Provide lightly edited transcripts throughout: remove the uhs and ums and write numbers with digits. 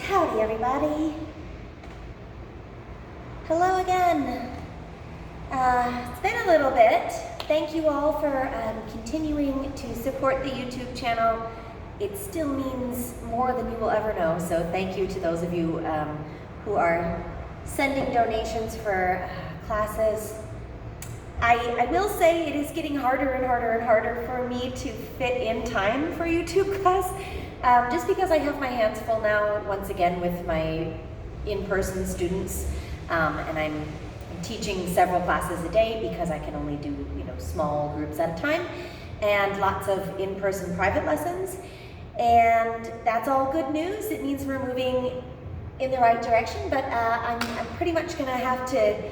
Howdy, everybody. Hello again. It's been a little bit. Thank you all for continuing to support the YouTube channel. It still means more than you will ever know, so thank you to those of you who are sending donations for classes. I will say it is getting harder and harder and harder for me to fit in time for YouTube class, just because I have my hands full now once again with my in-person students, and I'm teaching several classes a day because I can only do small groups at a time, and lots of in-person private lessons, and that's all good news. It means we're moving in the right direction, but I'm pretty much gonna have to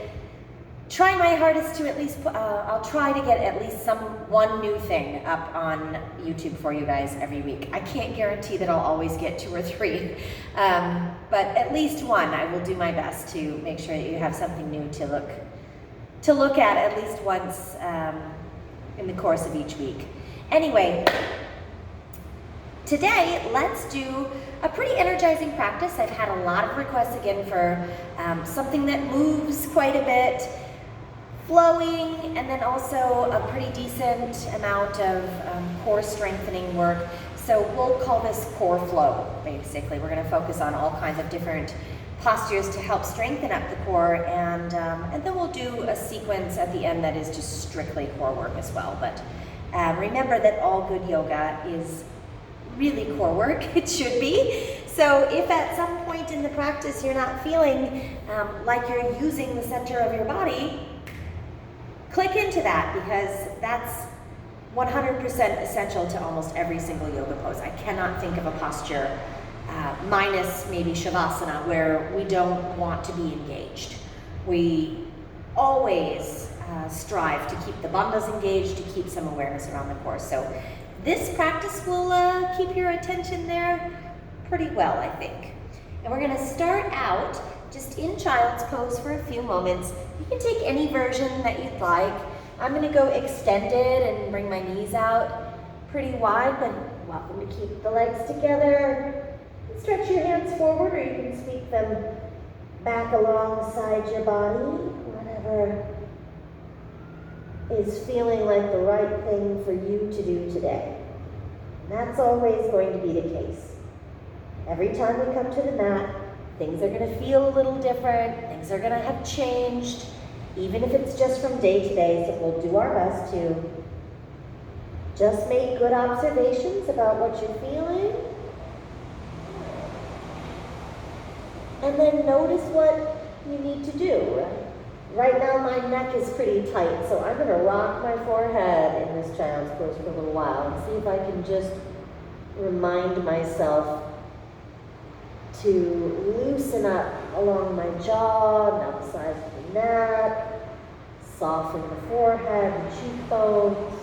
try my hardest to at least, I'll try to get at least one new thing up on YouTube for you guys every week. I can't guarantee that I'll always get 2 or 3, but at least one. I will do my best to make sure that you have something new to look at least once in the course of each week. Anyway, today let's do a pretty energizing practice. I've had a lot of requests again for something that moves quite a bit, flowing, and then also a pretty decent amount of core strengthening work. So we'll call this core flow, basically. We're going to focus on all kinds of different postures to help strengthen up the core, and then we'll do a sequence at the end that is just strictly core work as well. But remember that all good yoga is really core work. It should be. So if at some point in the practice you're not feeling like you're using the center of your body, click into that, because that's 100% essential to almost every single yoga pose. I cannot think of a posture, minus maybe Shavasana, where we don't want to be engaged. We always strive to keep the bandhas engaged, to keep some awareness around the core. So this practice will keep your attention there pretty well, I think. And we're gonna start out just in child's pose for a few moments. You can take any version that you'd like. I'm gonna go extended and bring my knees out pretty wide, but welcome to keep the legs together. Stretch your hands forward, or you can sweep them back alongside your body, whatever is feeling like the right thing for you to do today. And that's always going to be the case. Every time we come to the mat, things are going to feel a little different, things are going to have changed, even if it's just from day to day. So we'll do our best to just make good observations about what you're feeling, and then notice what you need to do. Right now my neck is pretty tight, so I'm going to rock my forehead in this child's pose for a little while and see if I can just remind myself to loosen up along my jaw, down the sides of the neck, soften the forehead and cheekbones.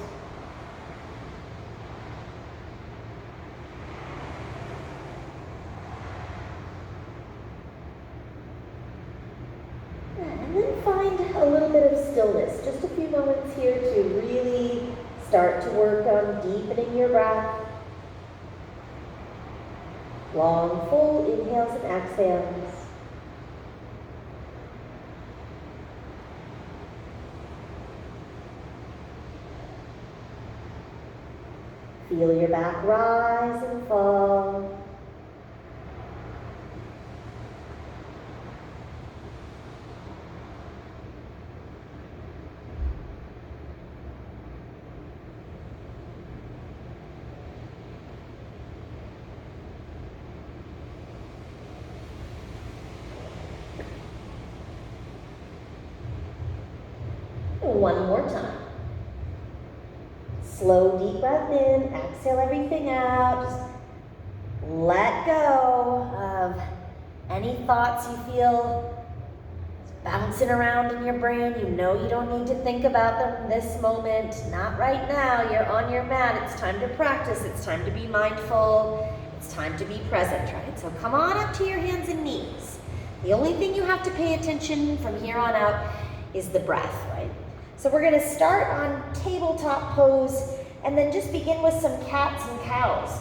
And then find a little bit of stillness, just a few moments here to really start to work on deepening your breath. Long, full inhales and exhales. Feel your back rise and fall. One more time. Slow, deep breath in, exhale everything out. Just let go of any thoughts you feel bouncing around in your brain. You know you don't need to think about them in this moment, not right now. You're on your mat. It's time to practice. It's time to be mindful. It's time to be present, right? So come on up to your hands and knees. The only thing you have to pay attention from here on out is the breath, right? So we're going to start on tabletop pose and then just begin with some cats and cows.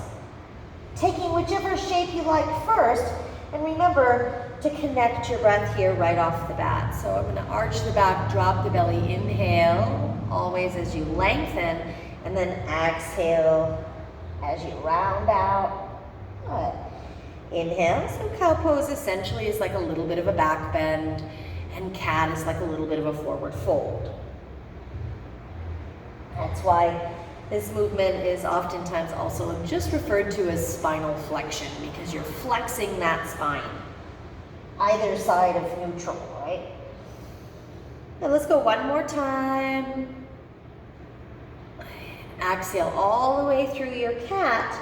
Taking whichever shape you like first, And remember to connect your breath here right off the bat. So I'm gonna arch the back, drop the belly, inhale, always as you lengthen, and then exhale as you round out. Good. Inhale, so cow pose essentially is like a little bit of a back bend, and cat is like a little bit of a forward fold. That's why this movement is oftentimes also just referred to as spinal flexion, because you're flexing that spine, either side of neutral, right? Now let's go one more time. Exhale all the way through your cat,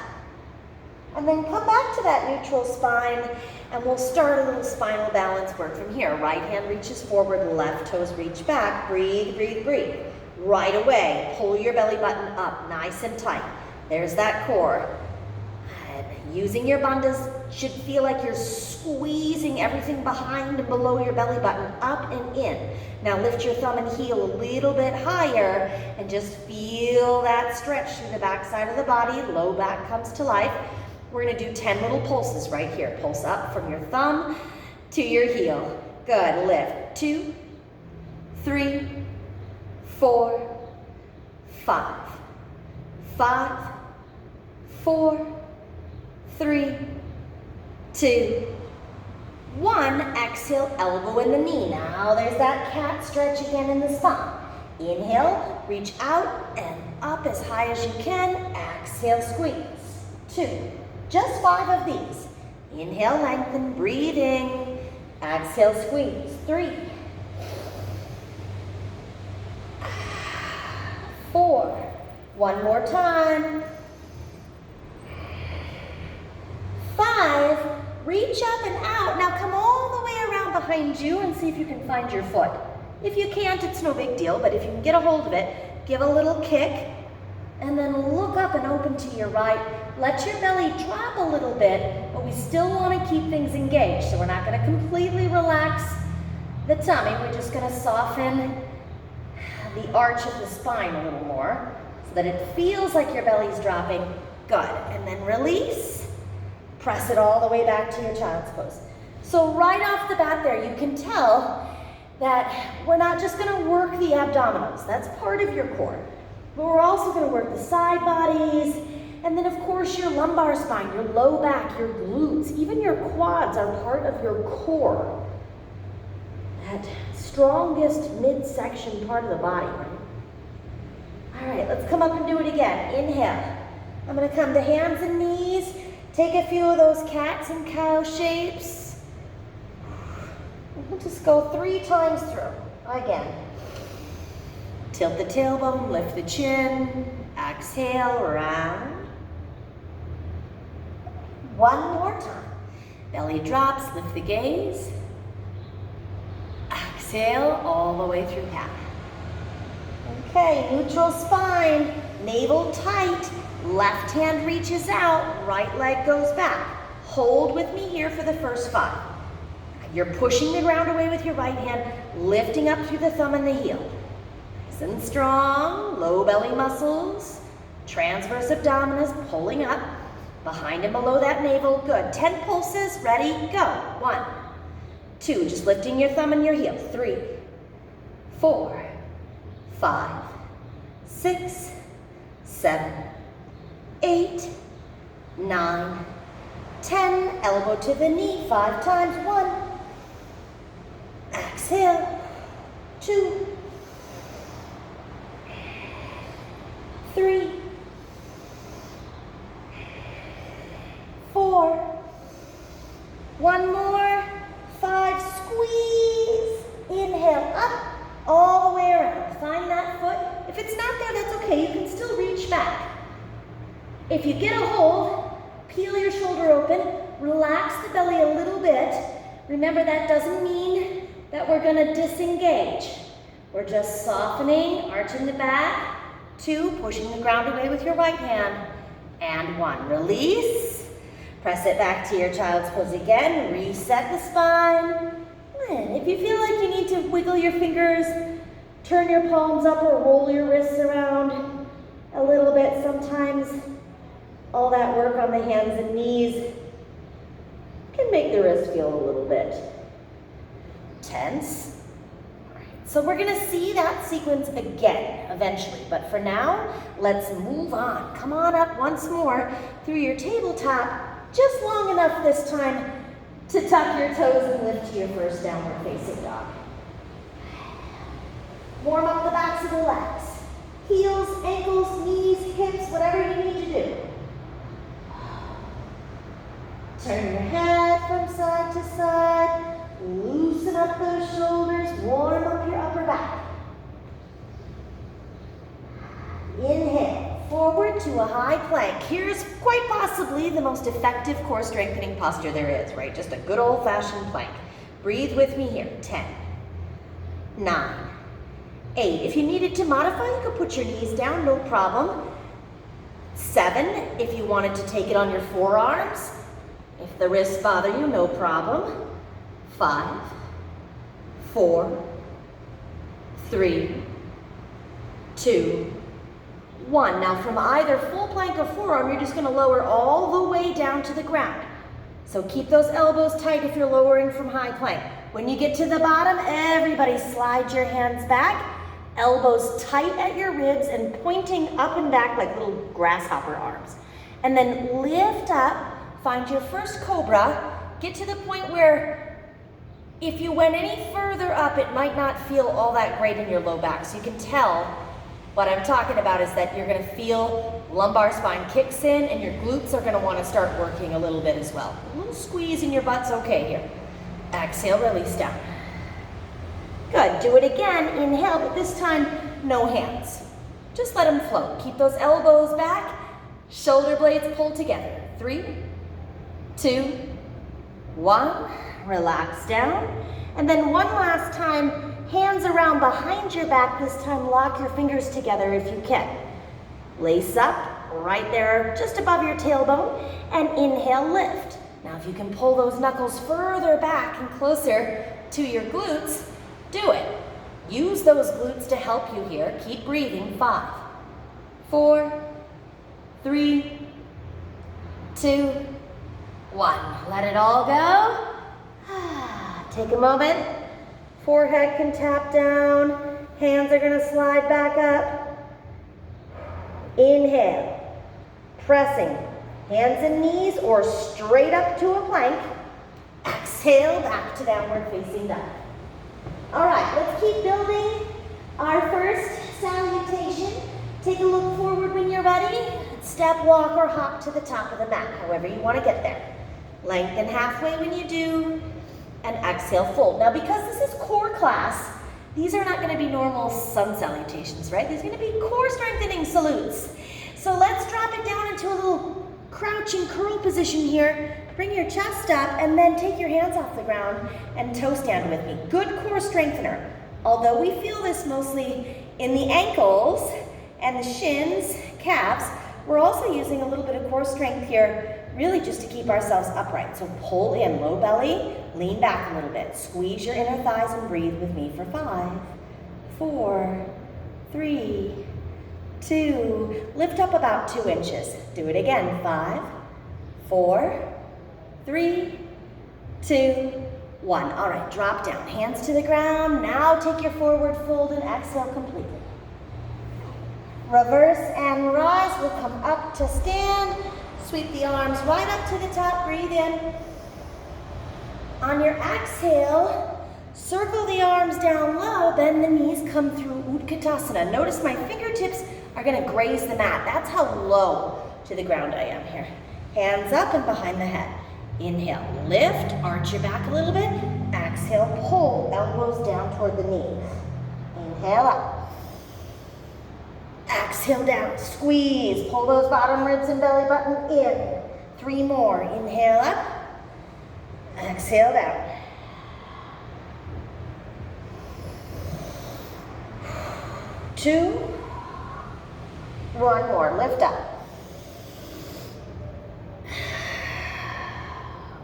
and then come back to that neutral spine, and we'll start a little spinal balance work from here. Right hand reaches forward, left toes reach back. Breathe, breathe, breathe. Right away, pull your belly button up nice and tight. There's that core. And using your bandhas should feel like you're squeezing everything behind and below your belly button up and in. Now lift your thumb and heel a little bit higher and just feel that stretch through the back side of the body. Low back comes to life. We're gonna do 10 little pulses right here. Pulse up from your thumb to your heel. Good, lift. 2, 3, 4, 5. 5, 4, 3, 2, 1. Exhale, elbow in the knee. Now there's that cat stretch again in the spine. Inhale, reach out and up as high as you can. Exhale, squeeze. 2. Just 5 of these. Inhale, lengthen, breathing. Exhale, squeeze. 3, 4. One more time. 5. Reach up and out. Now come all the way around behind you and see if you can find your foot. If you can't, it's no big deal, but if you can get a hold of it, give a little kick, and then look up and open to your right. Let your belly drop a little bit, but we still want to keep things engaged, so we're not going to completely relax the tummy. We're just going to soften the arch of the spine a little more so that it feels like your belly's dropping. Good. And then release. Press it all the way back to your child's pose. So right off the bat there, you can tell that we're not just going to work the abdominals. That's part of your core. But we're also going to work the side bodies, and then of course your lumbar spine, your low back, your glutes, even your quads are part of your core. That strongest midsection part of the body, right? All right, let's come up and do it again. Inhale. I'm going to come to hands and knees. Take a few of those cats and cow shapes. We'll just go 3 times through. Again. Tilt the tailbone, lift the chin. Exhale, round. One more time. Belly drops, lift the gaze. Exhale all the way through cat. Okay, neutral spine, navel tight, left hand reaches out, right leg goes back. Hold with me here for the first 5. You're pushing the ground away with your right hand, lifting up through the thumb and the heel. Nice and strong, low belly muscles, transverse abdominis pulling up, behind and below that navel. Good. 10 pulses, ready, go. 1, 2, just lifting your thumb and your heel. 3, 4, 5, 6, 7, 8, 9, 10. Elbow to the knee 5 times. 1. Exhale. 2, 3, 4. One more. 5. Squeeze. Inhale up. All the way around. Find that foot. If it's not there, that's okay. You can still reach back. If you get a hold, peel your shoulder open, relax the belly a little bit. Remember, that doesn't mean that we're going to disengage. We're just softening, arching the back. 2, pushing the ground away with your right hand. And 1, release. Press it back to your child's pose again. Reset the spine. And if you feel like you need to wiggle your fingers, turn your palms up or roll your wrists around a little bit. Sometimes all that work on the hands and knees can make the wrist feel a little bit tense. So we're gonna see that sequence again eventually, but for now, let's move on. Come on up once more through your tabletop, just long enough this time to tuck your toes and lift to your first downward facing dog. Warm up the backs of the legs. Heels, ankles, knees, hips, whatever you need to do. Turn your head from side to side. Loosen up those shoulders, warm up your upper back. Inhale, forward to a high plank. Here's quite possibly the most effective core strengthening posture there is, right? Just a good old-fashioned plank. Breathe with me here. 10, 9, 8. If you needed to modify, you could put your knees down, no problem. 7, if you wanted to take it on your forearms. If the wrists bother you, no problem. 5, 4, 3, 2, 1. Now from either full plank or forearm, you're just gonna lower all the way down to the ground. So keep those elbows tight if you're lowering from high plank. When you get to the bottom, everybody slide your hands back, elbows tight at your ribs and pointing up and back like little grasshopper arms. And then lift up, find your first cobra, get to the point where if you went any further up, it might not feel all that great in your low back. So you can tell what I'm talking about is that you're gonna feel lumbar spine kicks in and your glutes are gonna wanna start working a little bit as well. A little squeeze in your butt's okay here. Exhale, release down. Good, do it again, inhale, but this time, no hands. Just let them float. Keep those elbows back, shoulder blades pulled together. 3, 2, 1. Relax down. And then one last time, hands around behind your back. This time, lock your fingers together if you can. Lace up right there, just above your tailbone, and inhale, lift. Now, if you can pull those knuckles further back and closer to your glutes, do it. Use those glutes to help you here. Keep breathing. 5, 4, 3, 2, 1. Let it all go. Take a moment. Forehead can tap down. Hands are gonna slide back up. Inhale. Pressing. Hands and knees or straight up to a plank. Exhale, back to downward facing dog. All right, let's keep building our first salutation. Take a look forward when you're ready. Step, walk, or hop to the top of the mat, however you want to get there. Lengthen halfway when you do, and exhale, fold. Now, because this is core class, these are not going to be normal sun salutations, right? These are going to be core strengthening salutes. So let's drop it down into a little crouching curl position here. Bring your chest up and then take your hands off the ground and toe stand with me. Good core strengthener. Although we feel this mostly in the ankles and the shins, calves, we're also using a little bit of core strength here, really just to keep ourselves upright. So pull in, low belly, lean back a little bit. Squeeze your inner thighs and breathe with me for 5, 4, 3, 2. Lift up about 2 inches. Do it again. 5, 4, 3, 2, 1. All right, drop down. Hands to the ground. Now take your forward fold and exhale completely. Reverse and rise. We'll come up to stand. Sweep the arms right up to the top. Breathe in. On your exhale, circle the arms down low. Bend the knees. Come through Utkatasana. Notice my fingertips are going to graze the mat. That's how low to the ground I am here. Hands up and behind the head. Inhale, lift, arch your back a little bit. Exhale, pull, elbows down toward the knees. Inhale up. Exhale down, squeeze, pull those bottom ribs and belly button in. 3 more, inhale up. Exhale down. Two. 1 more, lift up.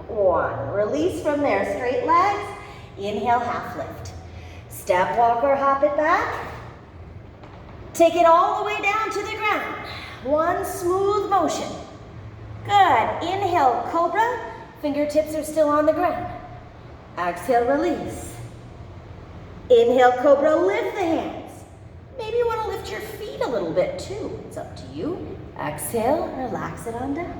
1. Release from there, straight legs. Inhale, half lift. Step, walk, or hop it back. Take it all the way down to the ground. 1 smooth motion. Good. Inhale, cobra. Fingertips are still on the ground. Exhale, release. Inhale, cobra, lift the hands. Maybe you want to lift your feet a little bit too. It's up to you. Exhale, relax it on down.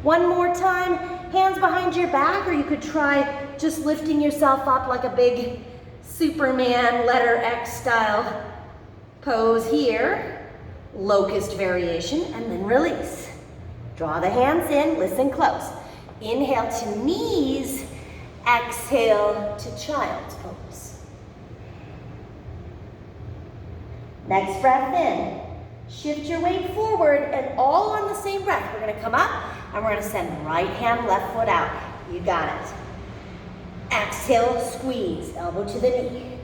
One more time, hands behind your back, or you could try just lifting yourself up like a big Superman letter X style pose here. Locust variation, and then release. Draw the hands in, listen close. Inhale to knees, exhale to child's pose. Next breath in. Shift your weight forward and all on the same breath. We're gonna come up and we're gonna send right hand, left foot out. You got it. Exhale, squeeze, elbow to the knee.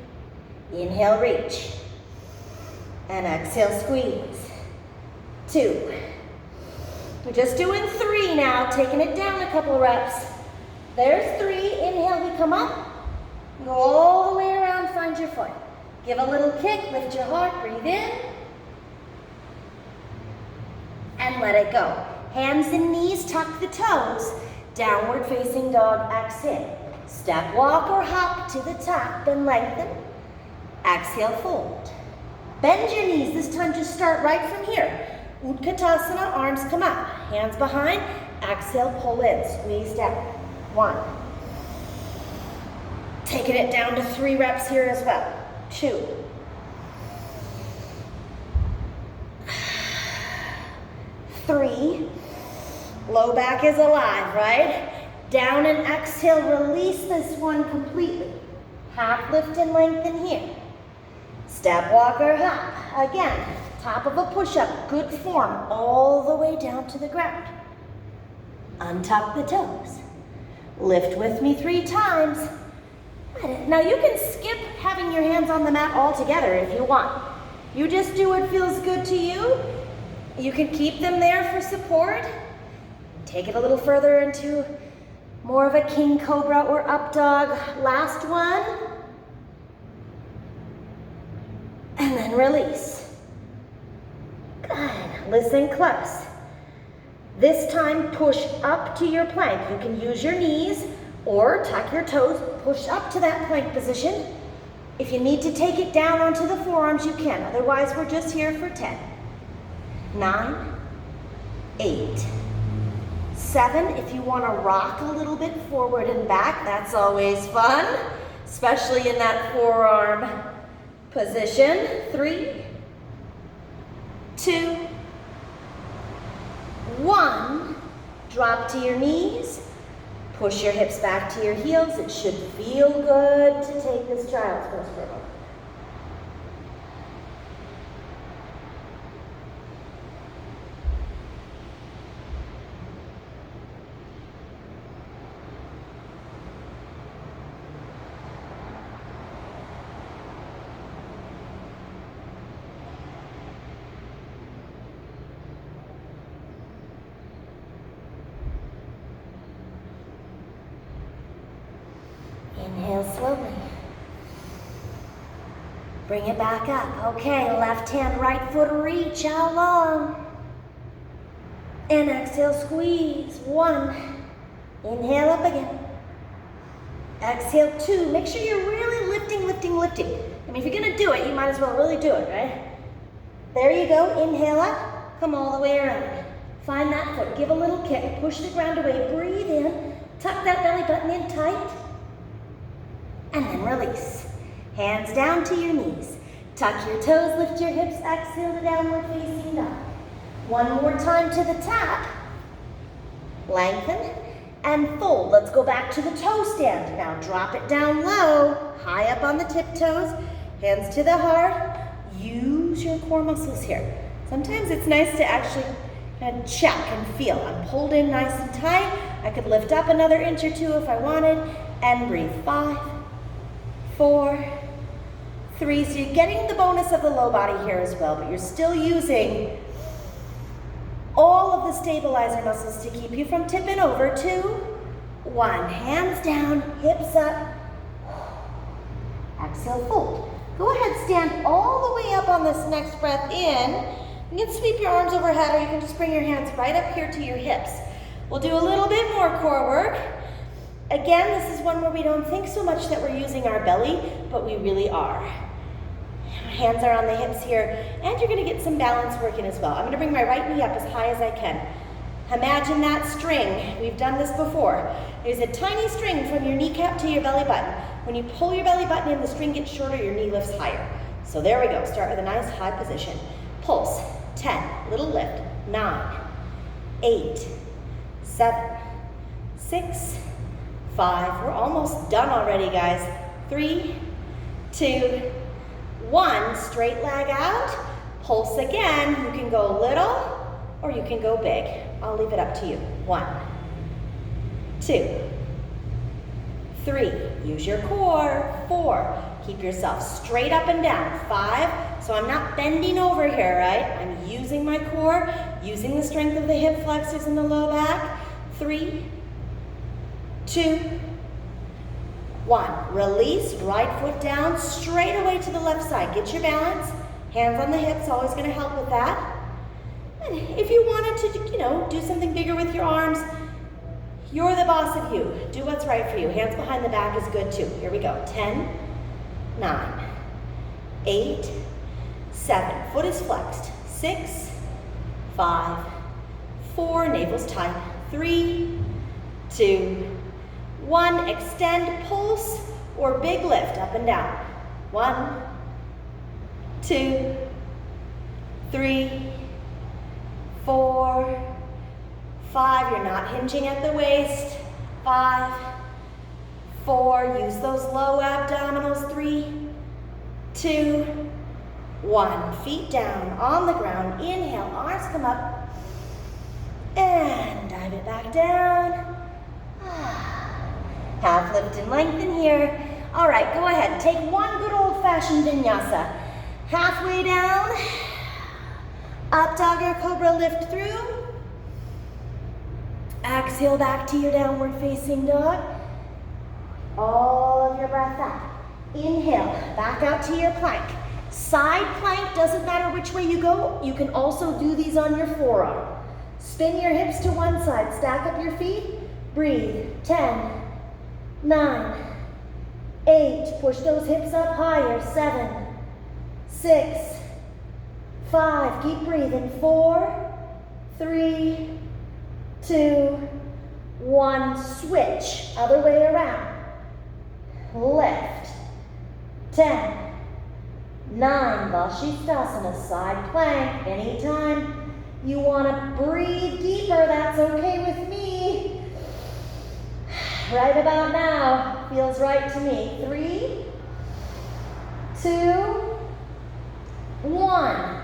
Inhale, reach. And exhale, squeeze. 2. We're just doing 3 now, taking it down a couple reps. There's 3, inhale, we come up. Go all the way around, find your foot. Give a little kick, lift your heart, breathe in. And let it go. Hands and knees, tuck the toes. Downward facing dog, exhale. Step, walk, or hop to the top and lengthen. Exhale, fold. Bend your knees, this time just start right from here. Utkatasana, arms come up. Hands behind, exhale, pull in, squeeze down. 1. Taking it down to 3 reps here as well. 2. 3. Low back is alive, right? Down and exhale, release this one completely. Half lift and lengthen here. Step, walk, or hop. Again, top of a push-up, good form, all the way down to the ground. Untuck the toes. Lift with me 3 times. Now you can skip having your hands on the mat altogether if you want. You just do what feels good to you. You can keep them there for support. Take it a little further into more of a king cobra or up dog. Last one. And then release. Good. Listen close. This time push up to your plank. You can use your knees or tuck your toes, push up to that plank position. If you need to take it down onto the forearms, you can. Otherwise, we're just here for 10. 9, 8, 7. If you want to rock a little bit forward and back, that's always fun, especially in that forearm position. 3, 2, 1. Drop to your knees. Push your hips back to your heels. It should feel good to take this child's pose for a moment. Inhale slowly. Bring it back up. Okay, left hand, right foot, reach out long. And exhale, squeeze. 1. Inhale up again. Exhale, 2. Make sure you're really lifting, lifting, lifting. I mean, if you're gonna do it, you might as well really do it, right? There you go, inhale up, come all the way around. Find that foot, give a little kick, push the ground away, breathe in, tuck that belly button in tight. And then release. Hands down to your knees. Tuck your toes, lift your hips, exhale to downward facing dog. One more time to the top. Lengthen and fold. Let's go back to the toe stand. Now drop it down low, high up on the tiptoes, hands to the heart. Use your core muscles here. Sometimes it's nice to actually kind of check and feel. I'm pulled in nice and tight. I could lift up another inch or 2 if I wanted, and breathe. 5, 4, 3. So you're getting the bonus of the low body here as well, but you're still using all of the stabilizer muscles to keep you from tipping over. 2, 1. Hands down, hips up. Exhale, fold. Go ahead, stand all the way up on this next breath in. You can sweep your arms overhead, or you can just bring your hands right up here to your hips. We'll do a little bit more core work. Again, this is one where we don't think so much that we're using our belly, but we really are. Hands are on the hips here, and you're gonna get some balance working as well. I'm gonna bring my right knee up as high as I can. Imagine that string. We've done this before. There's a tiny string from your kneecap to your belly button. When you pull your belly button in, the string gets shorter, your knee lifts higher. So there we go. Start with a nice high position. Pulse. 10, little lift. 9, 8, 7, 6, 5. We're almost done already, guys. 3, 2, 1. Straight leg out. Pulse again. You can go little or you can go big. I'll leave it up to you. 1, 2, 3. Use your core. 4. Keep yourself straight up and down. 5. So I'm not bending over here, right? I'm using my core, using the strength of the hip flexors in the low back. 3, 2, 1. Release, right foot down, straight away to the left side. Get your balance. Hands on the hips, always going to help with that. And if you wanted to, do something bigger with your arms, you're the boss of you. Do what's right for you. Hands behind the back is good too. Here we go. 10, 9, 8, 7. Foot is flexed. 6, 5, 4. Navel's tight. 3, 2, 1. Extend, pulse, or big lift up and down. 1, 2, 3, 4, 5. You're not hinging at the waist. 5, 4. Use those low abdominals. 3, 2, 1. Feet down on the ground. Inhale, arms come up. And dive it back down. Half lift and lengthen here. All right, go ahead. Take one good old-fashioned vinyasa. Halfway down. Up dog or cobra, lift through. Exhale back to your downward facing dog. All of your breath out. Inhale, back out to your plank. Side plank, doesn't matter which way you go. You can also do these on your forearm. Spin your hips to one side, stack up your feet. Breathe. 10, 9, 8. Push those hips up higher. 7, 6, 5. Keep breathing. 4, 3, 2, 1. Switch. Other way around. Lift. 10, 9. Vashisthasana. Side plank. Anytime you want to breathe deeper, that's okay with me. Right about now. Feels right to me. 3, 2, 1.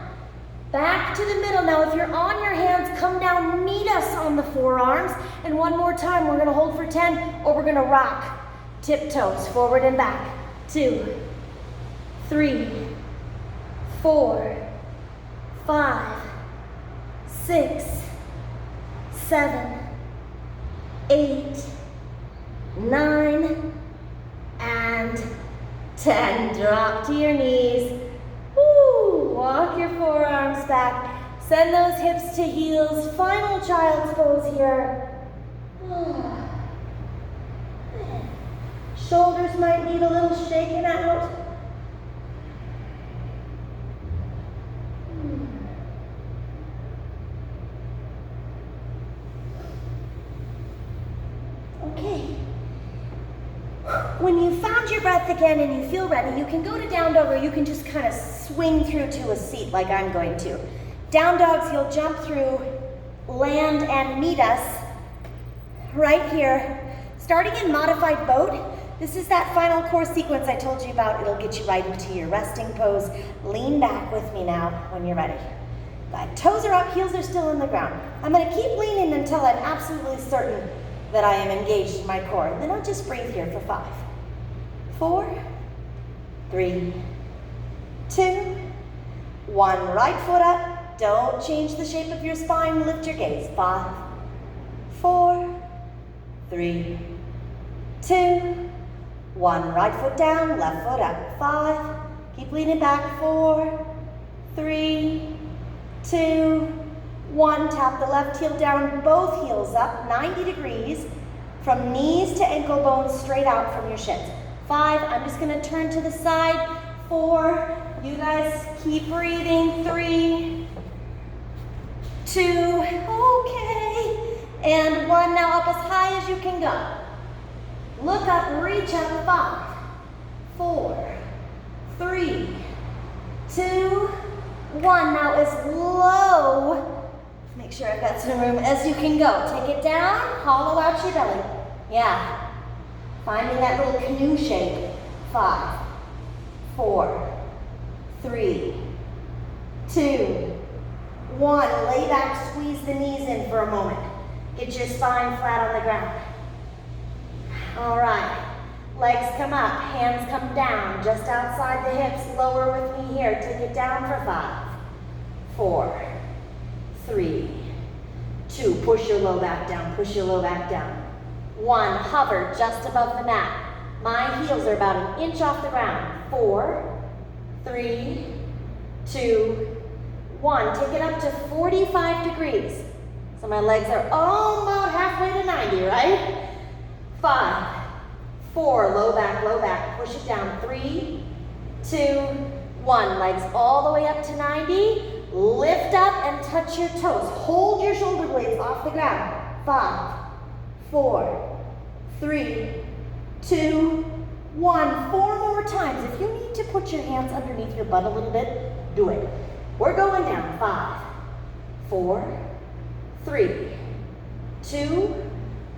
Back to the middle. Now, if you're on your hands, come down, meet us on the forearms. And one more time, we're gonna hold for 10, or we're gonna rock. Tiptoes, forward and back. 2, 3, 4, 5, 6, 7, 8, 9, and 10. Drop to your knees. Woo! Walk your forearms back. Send those hips to heels. Final child's pose here. Shoulders might need a little shaking out. Okay. When you found your breath again and you feel ready, you can go to down dog, or you can just kind of swing through to a seat like I'm going to. Down dogs, you'll jump through, land, and meet us right here. Starting in modified boat, this is that final core sequence I told you about. It'll get you right into your resting pose. Lean back with me now when you're ready. Good. Toes are up, heels are still on the ground. I'm going to keep leaning until I'm absolutely certain that I am engaged in my core. Then I'll just breathe here for 5, 4, 3, 2, 1. Right foot up. Don't change the shape of your spine. Lift your gaze. 5, 4, 3, 2, 1. Right foot down, left foot up. 5. Keep leaning back. 4, 3, 2, 1, tap the left heel down, both heels up, 90 degrees, from knees to ankle bones, straight out from your shins. 5, I'm just gonna turn to the side. 4, you guys keep breathing. 3, 2, okay. And 1, now up as high as you can go. Look up, reach up, 5, 4, 3, 2, 1. Now as low, make sure I've got some room, as you can go. Take it down, hollow out your belly. Yeah, finding that little canoe shape. 5, 4, 3, 2, 1. Lay back, squeeze the knees in for a moment. Get your spine flat on the ground. All right, legs come up, hands come down, just outside the hips. Lower with me here. Take it down for 5, 4, 3, 2. Push your low back down, push your low back down. 1, hover just above the mat. My heels are about an inch off the ground. 4, 3, 2, 1. Take it up to 45 degrees. So my legs are almost halfway to 90, right? 5, 4, low back, push it down. 3, 2, 1. Legs all the way up to 90. Lift up and touch your toes. Hold your shoulder blades off the ground. 5, 4, 3, 2, 1. 4 more times. If you need to put your hands underneath your butt a little bit, do it. We're going down. 5, 4, 3, 2,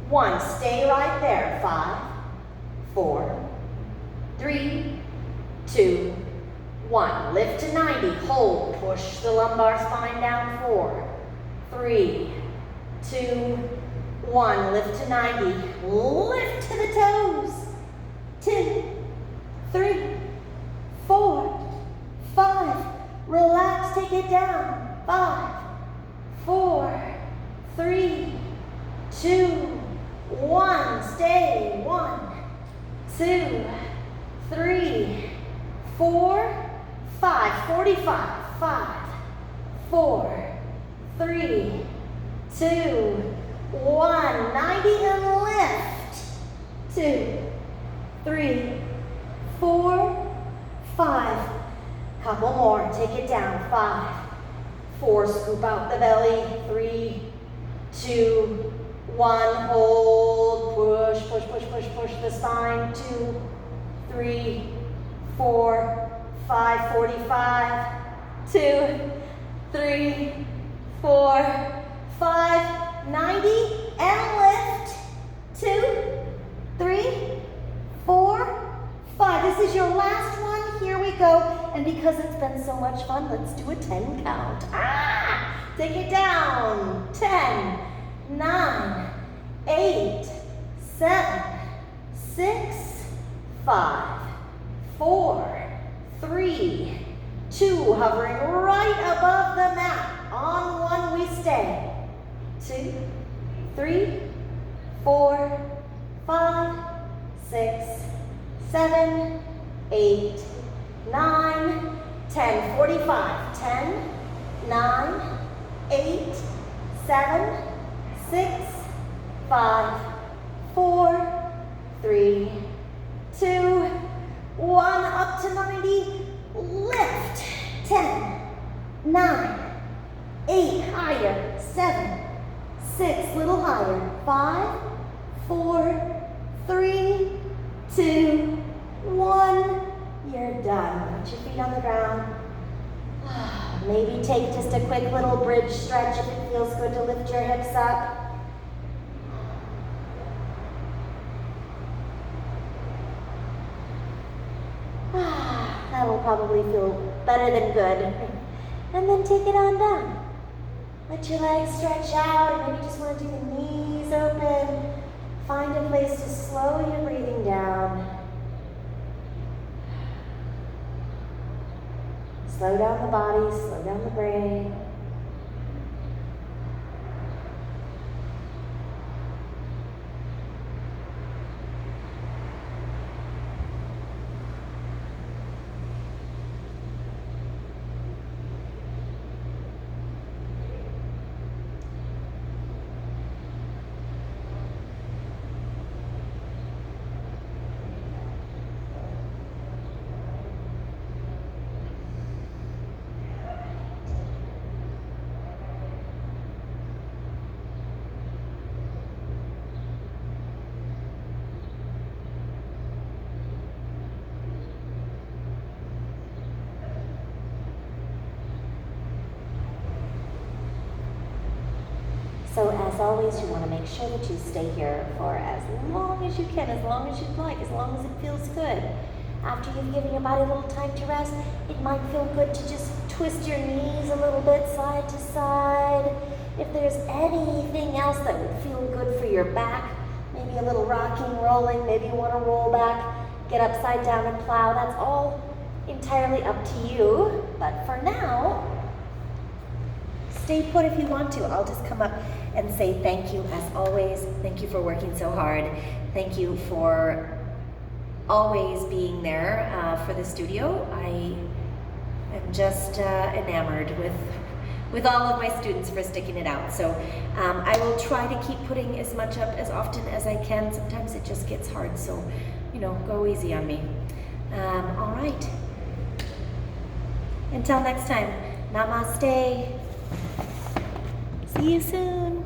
1. Stay right there. 5, 4, 3, 2, 1. Lift to 90. Hold. Push the lumbar spine down. 4, 3, 2, 1. Lift to 90. Lift to the toes. 2, 3, 4, 5. Relax. Take it down. 5, 4, 3, 2, 1. Stay. 1, 2, 3, 4, 5. 45. 5, 4, 3, 2, 1. 90 and lift. 2, 3, 4, 5. Couple more. Take it down. 5, 4. Scoop out the belly. 3, 2, 1. Hold. Push, push, push, push, push the spine. 2, 3, 4, 5. 45. 2, 3, 4, 5. 90 and lift. 2, 3, 4, 5. This is your last one. Here we go. And because it's been so much fun, let's do a 10 count. Take it down. 10, 9, 8, 7, 6, 5, 4, 3, 2. Hovering right above the mat. On 1 we stay. 2, 3, 4, 5, 6, 7, 8, 9, 10. 45. 10, 9, 8, 7, 6, 5, 4, 3, 2, 1. Up to 90. Lift. 10, 9, 8. Higher. 7, 6. Little higher. 5, 4, 3, 2, 1. You're done. Put your feet on the ground. Maybe take just a quick little bridge stretch if it feels good to lift your hips up. That'll probably feel better than good. And then take it on down. Let your legs stretch out, and maybe just want to do the knees open. Find a place to slow your breathing down. Slow down the body, slow down the brain. So as always, you want to make sure that you stay here for as long as you can, as long as you'd like, as long as it feels good. After you've given your body a little time to rest, it might feel good to just twist your knees a little bit side to side. If there's anything else that would feel good for your back, maybe a little rocking, rolling, maybe you want to roll back, get upside down and plow, that's all entirely up to you. But for now, stay put if you want to. I'll just come up and say thank you as always. Thank you for working so hard. Thank you for always being there for the studio. I am just enamored with all of my students for sticking it out. So I will try to keep putting as much up as often as I can. Sometimes it just gets hard, so go easy on me. All right. Until next time, namaste. See you soon.